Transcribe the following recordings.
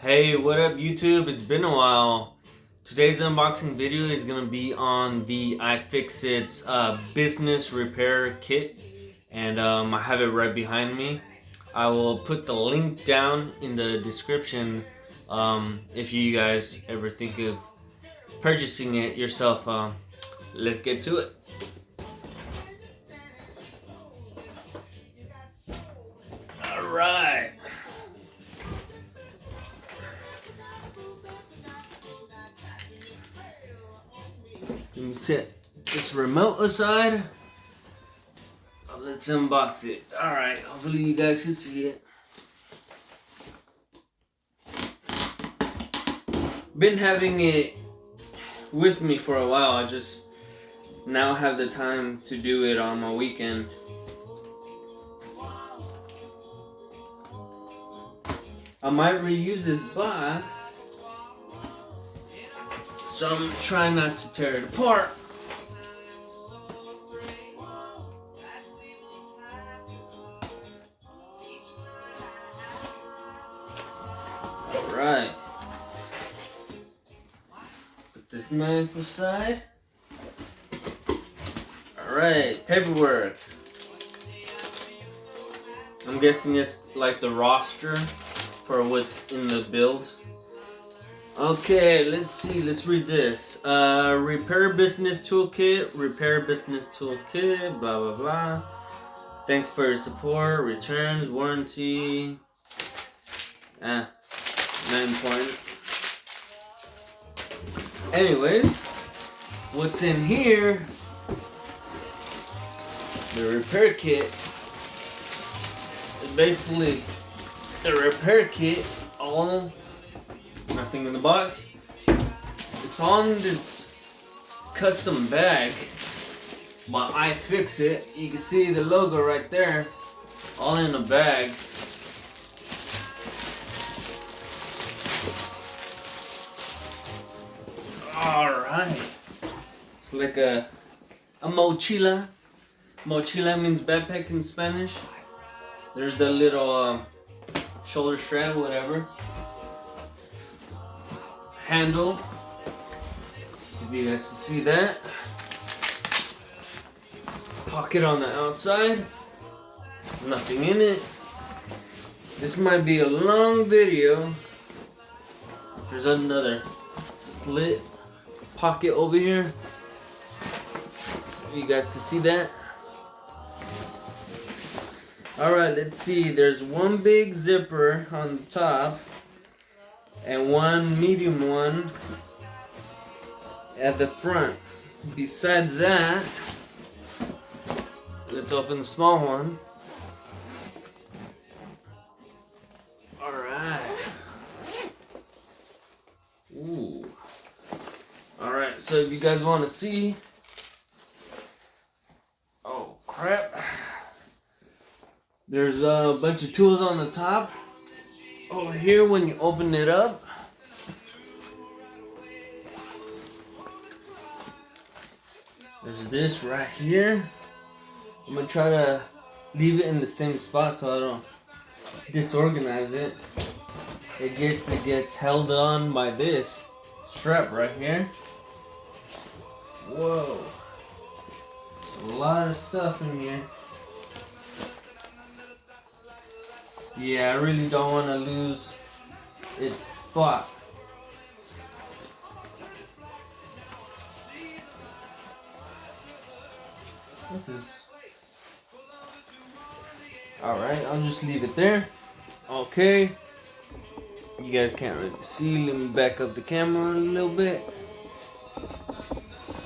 Hey, what up YouTube? It's been a while. Today's unboxing video is going to be on the iFixit's business repair kit, and I have it right behind me. I will put the link down in the description if you guys ever think of purchasing it yourself. Let's get to it. Alright. Let me set this remote aside. Let's unbox it. Alright, hopefully you guys can see it. Been having it with me for a while. I just now have the time to do it on my weekend. I might reuse this box, so I'm trying not to tear it apart. Alright. Put this knife aside. Alright, paperwork. I'm guessing it's like the roster for what's in the build. Okay, let's see, let's read this. Repair Business Toolkit, Repair Business Toolkit, blah blah blah. Thanks for your support, returns, warranty. Not important. Anyways, what's in here? The repair kit. It's basically the repair kit, all nothing in the box. It's on this custom bag by iFixit. You can see the logo right there, all in a bag. Alright. It's like a mochila. Mochila means backpack in Spanish. There's the little shoulder strap, whatever. Handle. If you guys can see that. Pocket on the outside. Nothing in it. This might be a long video. There's another slit pocket over here. You guys can see that. Alright, let's see. There's one big zipper on the top and one medium one at the front. Besides that, let's open the small one. Alright. Ooh. Alright, so if you guys want to see. Oh, crap. There's a bunch of tools on the top. Over here, when you open it up, there's this right here. I'm gonna try to leave it in the same spot so I don't disorganize it. It gets held on by this strap right here. Whoa. There's a lot of stuff in here. Yeah, I really don't want to lose its spot. This is... Alright, I'll just leave it there. Okay. You guys can't really see. Let me back up the camera a little bit.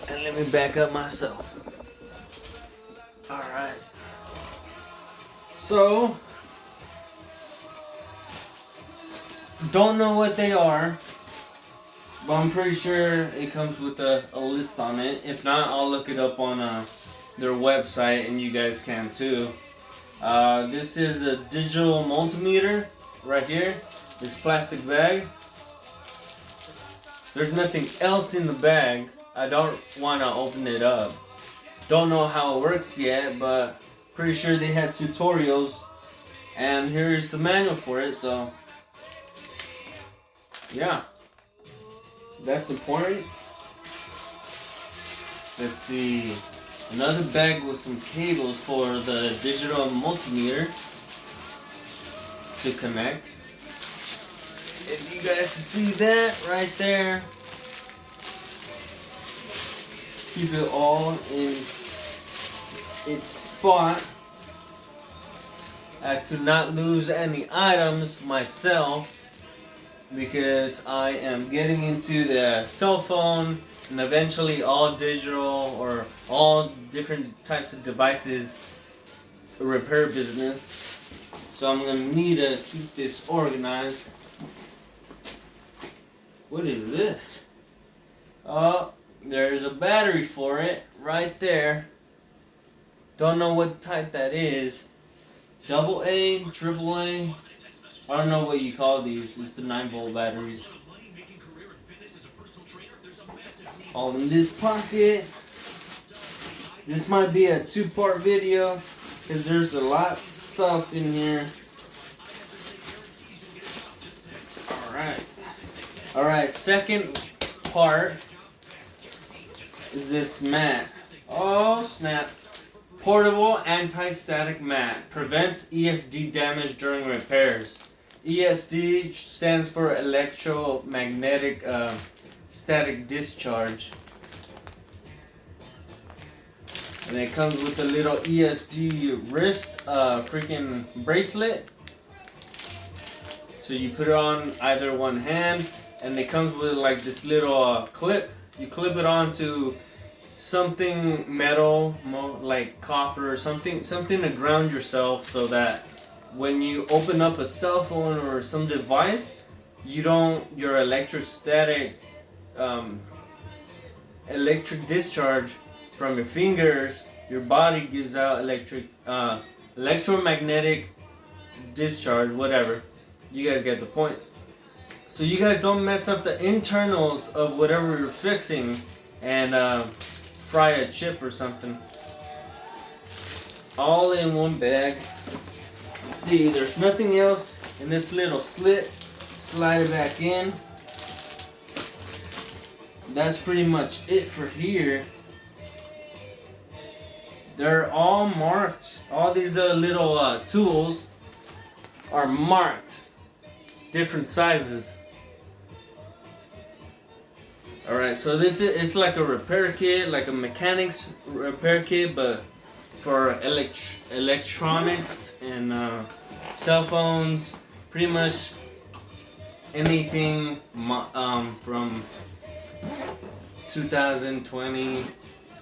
And let me back up myself. Alright. So... don't know what they are, but I'm pretty sure it comes with a list on it. If not, I'll look it up on their website, and you guys can too. This is a digital multimeter right here. This plastic bag. There's nothing else in the bag. I don't want to open it up. Don't know how it works yet, but pretty sure they have tutorials. And here's the manual for it, so yeah, that's important. Let's see. Another bag with some cables for the digital multimeter to connect. If you guys can see that right there, keep it all in its spot as to not lose any items myself, because I am getting into the cell phone and eventually all digital or all different types of devices repair business. So I'm gonna need to keep this organized. What is this? Oh, there's a battery for it right there. Don't know what type that is. Double A, triple A. I don't know what you call these. It's the 9-volt batteries. All in this pocket. This might be a 2-part video because there's a lot of stuff in here. Alright, second part is this mat. Oh snap. Portable anti-static mat. Prevents ESD damage during repairs. ESD stands for electromagnetic static discharge. And it comes with a little ESD wrist freaking bracelet. So you put it on either one hand, and it comes with like this little clip. You clip it onto something metal, like copper or something to ground yourself, so that when you open up a cell phone or some device, your electrostatic electric discharge from your fingers, your body gives out electromagnetic discharge, whatever. You guys get the point. So you guys don't mess up the internals of whatever you're fixing and fry a chip or something. All in one bag. Let's see, there's nothing else in this little slit. Slide it back in. That's pretty much it for here. They're all marked. All these little tools are marked. Different sizes. Alright, so it's like a repair kit, like a mechanic's repair kit, but for electronics and cell phones, pretty much anything from 2020.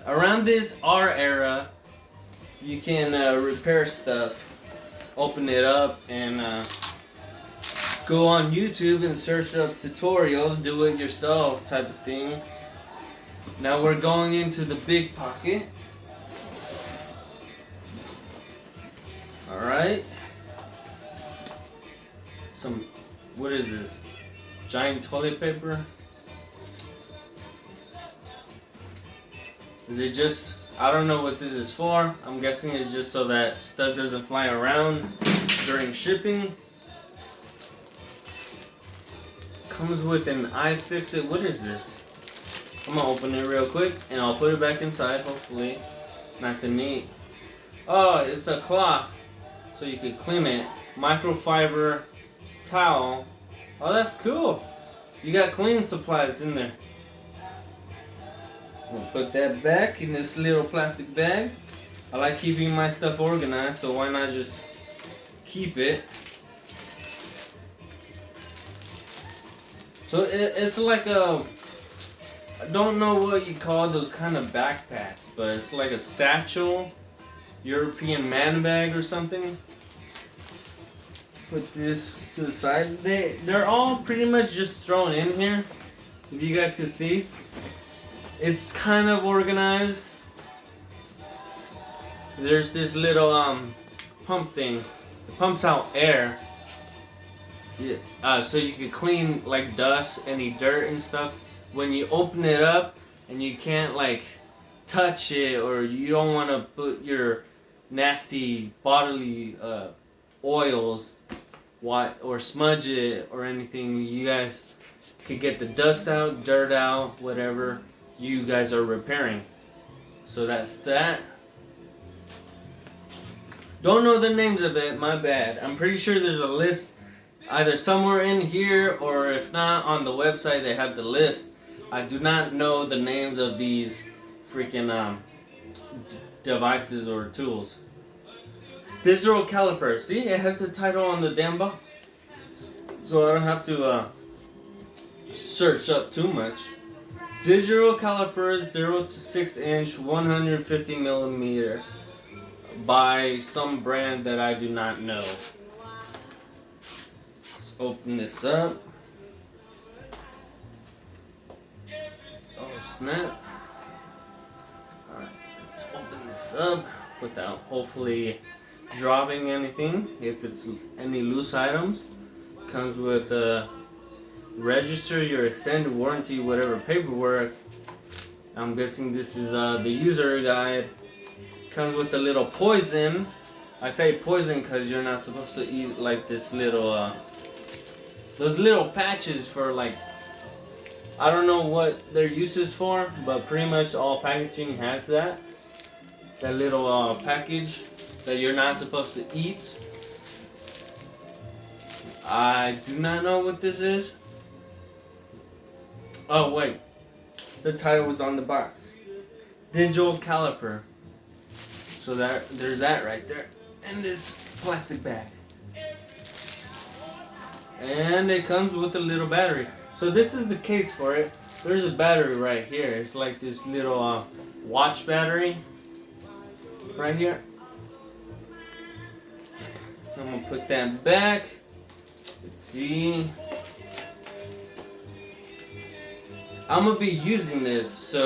Around our era, you can repair stuff. Open it up and go on YouTube and search up tutorials, do it yourself type of thing. Now we're going into the big pocket. Alright. What is this? Giant toilet paper? Is it just, I don't know what this is for. I'm guessing it's just so that stuff doesn't fly around during shipping. Comes with an iFixit. What is this? I'm gonna open it real quick and I'll put it back inside, hopefully. Nice and neat. Oh, it's a cloth so you can clean it. Microfiber towel. Oh, that's cool. You got cleaning supplies in there. We'll put that back in this little plastic bag. I like keeping my stuff organized, so why not just keep it? So it's like I don't know what you call those kind of backpacks, but it's like a satchel, European man bag or something. Put this to the side. They're all pretty much just thrown in here. If you guys can see, it's kind of organized. There's this little pump thing. It pumps out air. Yeah, so you can clean like dust, any dirt and stuff. When you open it up and you can't like touch it, or you don't want to put your nasty bodily oils or smudge it or anything, you guys could get the dust out, dirt out, whatever you guys are repairing. So that's that. Don't know the names of it, my bad. I'm pretty sure there's a list either somewhere in here, or if not, on the website they have the list. I do not know the names of these freaking devices or tools. Digital caliper. See, it has the title on the damn box, so I don't have to search up too much. Digital caliper, 0 to 6 inch, 150 millimeter, by some brand that I do not know. Let's open this up. Oh snap. Alright, let's open this up without hopefully dropping anything. If it's any loose items, comes with register your extended warranty, whatever paperwork. I'm guessing this is the user guide. Comes with a little poison. I say poison because you're not supposed to eat like this little those little patches for, like, I don't know what their use is for, but pretty much all packaging has that little package that you're not supposed to eat. I do not know what this is. Oh wait, the title was on the box. Digital caliper. So there's that right there in this plastic bag. And it comes with a little battery. So this is the case for it. There's a battery right here. It's like this little watch battery right here. I'm gonna put that back. Let's see. I'm gonna be using this, so